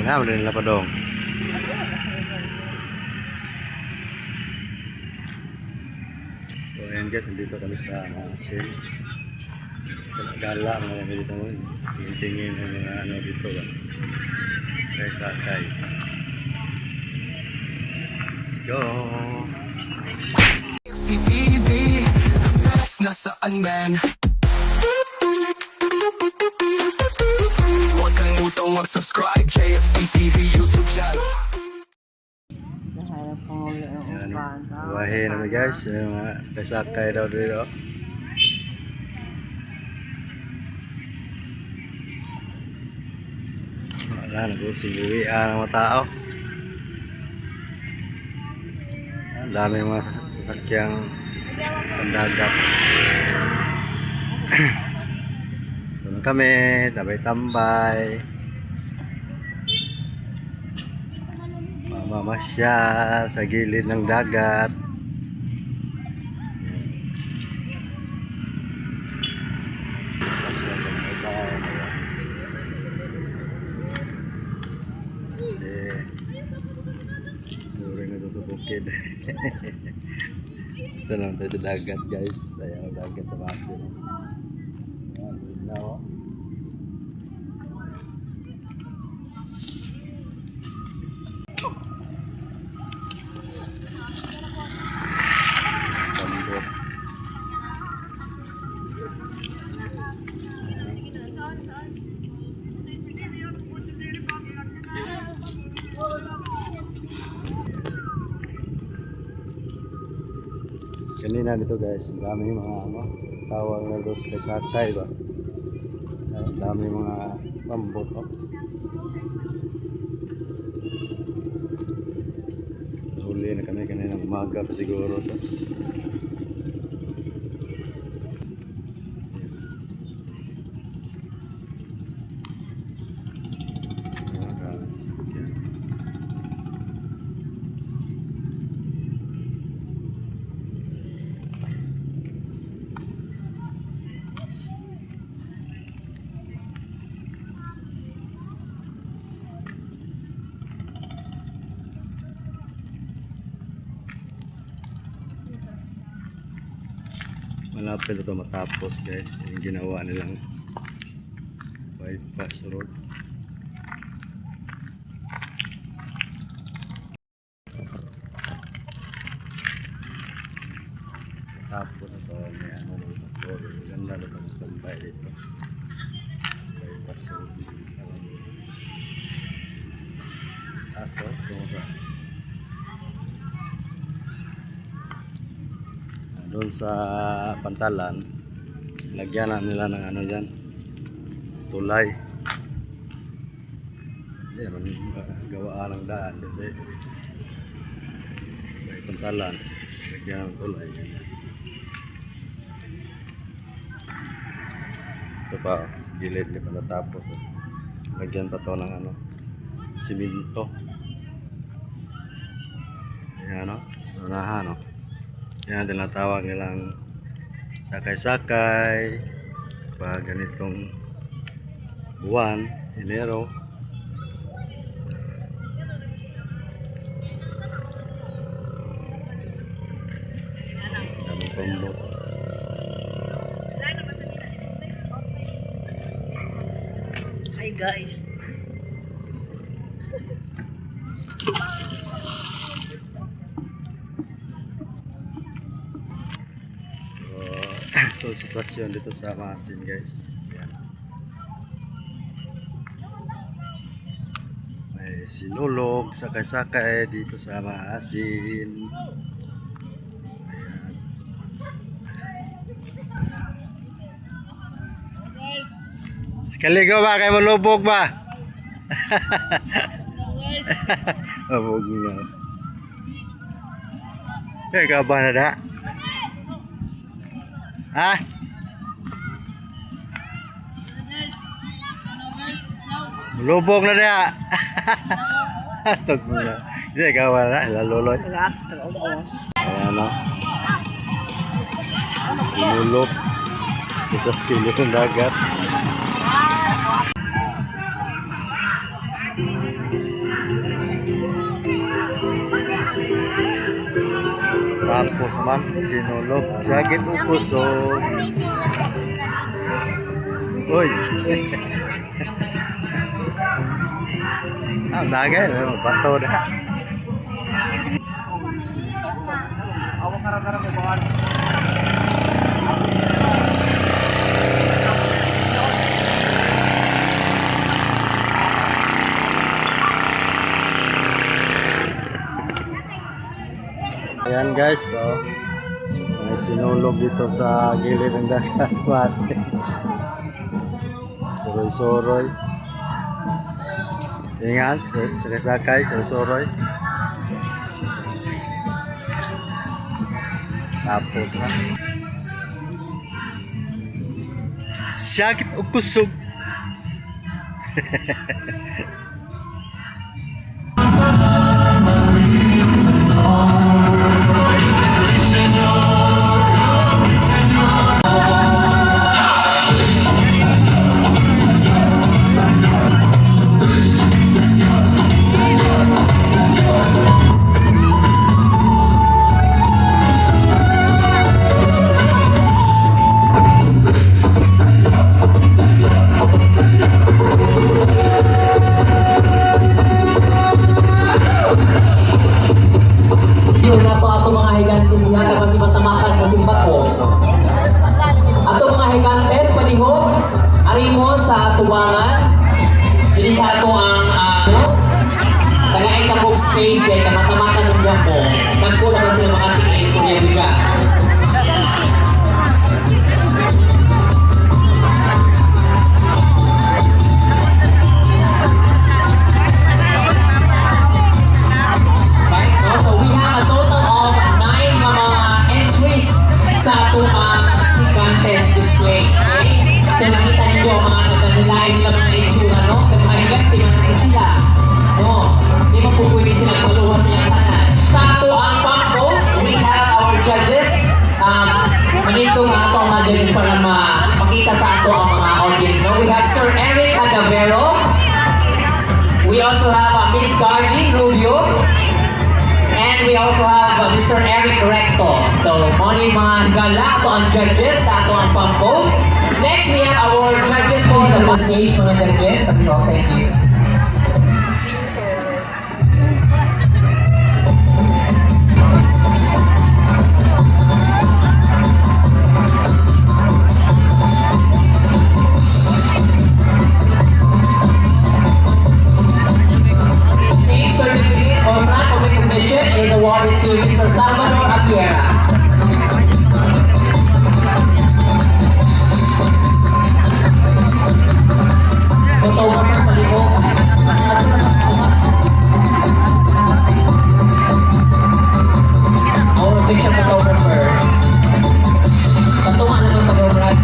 Nah, udah nila pa dong. So ayan guys, nandito kami sa Masin. Gala mga kami dito mo. Tingin ng mga ano dito ba. Kaya sakay. Let's go. CTV, nasaan man? Huwag kang utong mag-subscribe, JFCTV YouTube channel. Wahe naman guys, mga sakay-sakay daw dito. Wala, nag-uwi ang mga tao. Ang dami mga sasakyang pandagat. Doon kami, tambay-tambay. Mamamasyal sa gilid ng dagat. Kasi during na doon sa bukid. Ito lang tayo sa dagat guys. Ayan ang dagat sa Masin. Ayan na o. Kanina dito guys, dami mga ano, tawag na doon sa sakay ba. Dami mga pambot oh. Huli na kami kanina umaga pa siguro to. Malapit ito matapos guys, yung ginawa nilang bypass road. Tapos ito may ano dito, ganda na ito magtambay dito, bypass road. Taas to, kung saan doon sa Pantalan, lagyan na nila ng ano dyan, tulay. Hindi naman gawaan ng daan kasi may Pantalan, lagyan ng tulay. Ito pa, gilid di pa natapos. Lagyan pa to ng ano, siminto. Ayan o, unahan o. Yan tinatawag nilang sakay-sakay pag ganitong buwan, Enero. Daming pambot. Hi guys. Ito sitwasyon dito sa Masin guys. Ayan. May sinulog, sakay-sakay dito sa Masin. Ayan. Sekaligo ba? Kayo malubog ba? Mabog nga. Kaya ba na da? Ha? Lubog na niya. Tog mo na. Hindi, gawa na. Laluloy. Ayan o. Pinulog. Isa kilo ng dagat. Tapos man, sinulog. Sakit o kusog. Uy! Ah, dagay. Bato na. Ayan guys, so may sinulog dito sa gilid ng dagat. Wase. Soroy-soroy. Ingat, sakay-sakay, soroy-soroy. Tapos na. Sakit o kusog. Yun na to ato mga higantes niya kaya kasi matamakan mo simpat ko. Ato mga higantes panihog arimo sa tubangan. Dili sa ato ang tagaay kabog space kaya matamakan ng dyan po. Nagko naman sila makatingin kung yan dyan. Right, no? So we have a total of 9 na mga entries sa ato ang Gigantes display. Okay? So nakita ninyo ang mga nagkanilain nila mga itsura, no? Kaya mga higante, mga sila. No? Di ba po pwede silang maluwas silang tanan. Sa ato ang pampo, we have our judges. Manito nga ato ang mga judges para makita sa ato ang mga audience. No? We have Sir Eric Cadavero. We also have Miss Darlene Rubio. And we also have Mr. Eric Recto. So, money mga gala ato ang judges sa ato ang pampo. Next, we have our judges po sa the stage mga judges. So, thank you. Same certificate or plaque of recognition is awarded to Mr. Salvador Aguilera. Photographer palihog. Oh, picture photographer. Patungan naman photographer.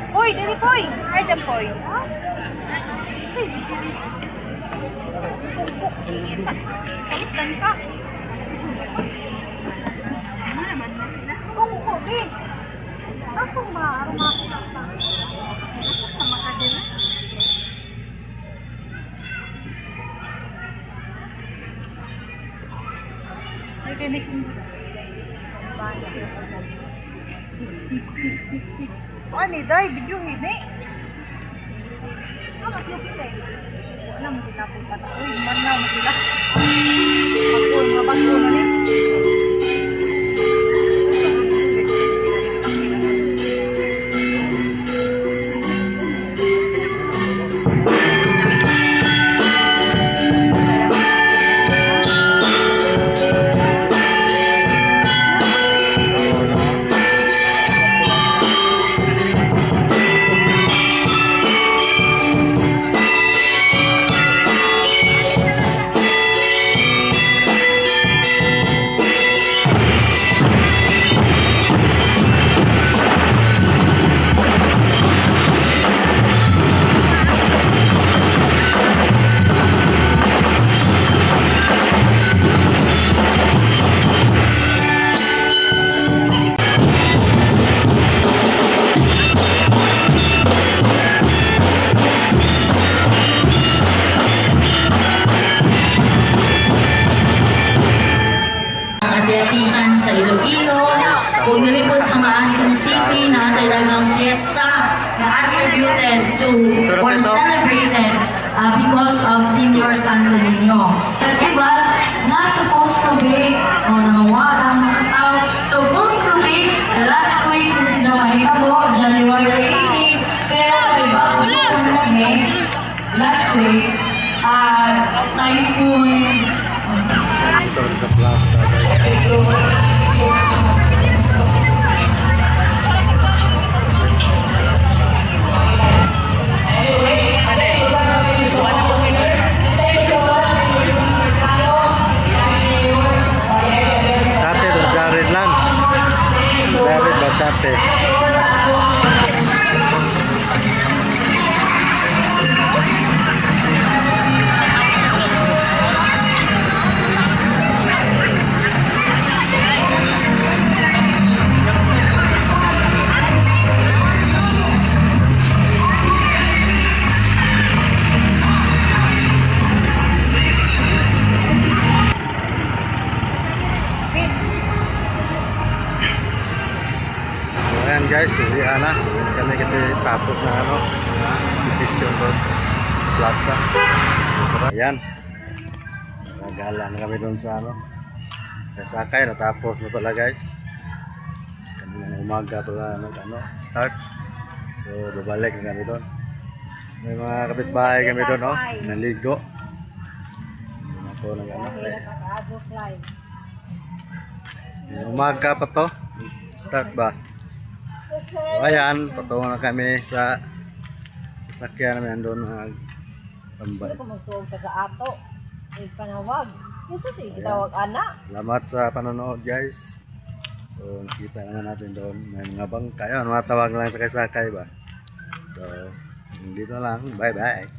Hoy, dali poy. Ay, dyan poy. Salitan ka. Ano naman na sila? Kung di. Ako maarumaki ka. Sama ka din. Ay, kinig mo. Ano day, video hini. Mas lupit eh. Wala mo tinapong pata. Uy, manaw mo sila. Magpul na ni. Maasin City na talagang fiesta na attributed to Pero or ito? celebrated because of Senior Santo Niño. Festival na supposed to be o nangawalang mga tao, supposed to be last week na sila mahitabo, January 18, pero iba ang susunod last week, typhoon, Ito sa plaza guys. Sate to Jared lang. Jared ba sate? So ayan guys, uwian na. Kami kasi tapos na ano, Division Road Plaza. Ayan. Nagala na kami doon sa ano, sa Sakay. Natapos na pala guys. Kami ng umaga pala start. So babalik na kami doon. May mga kapitbahay kami doon, oh, naligo. Hindi na po umaga pa to. Start ba? So ayan, patungo na kami sa sasakyan namin doon na tambay. Kung magtuog taga-ato, ay panawag. Jesus, tawag anak. Salamat sa panonood guys. So nakita naman natin doon may mga bangka. Ayan, matawag lang sa sakay ba. So dito lang. Bye bye.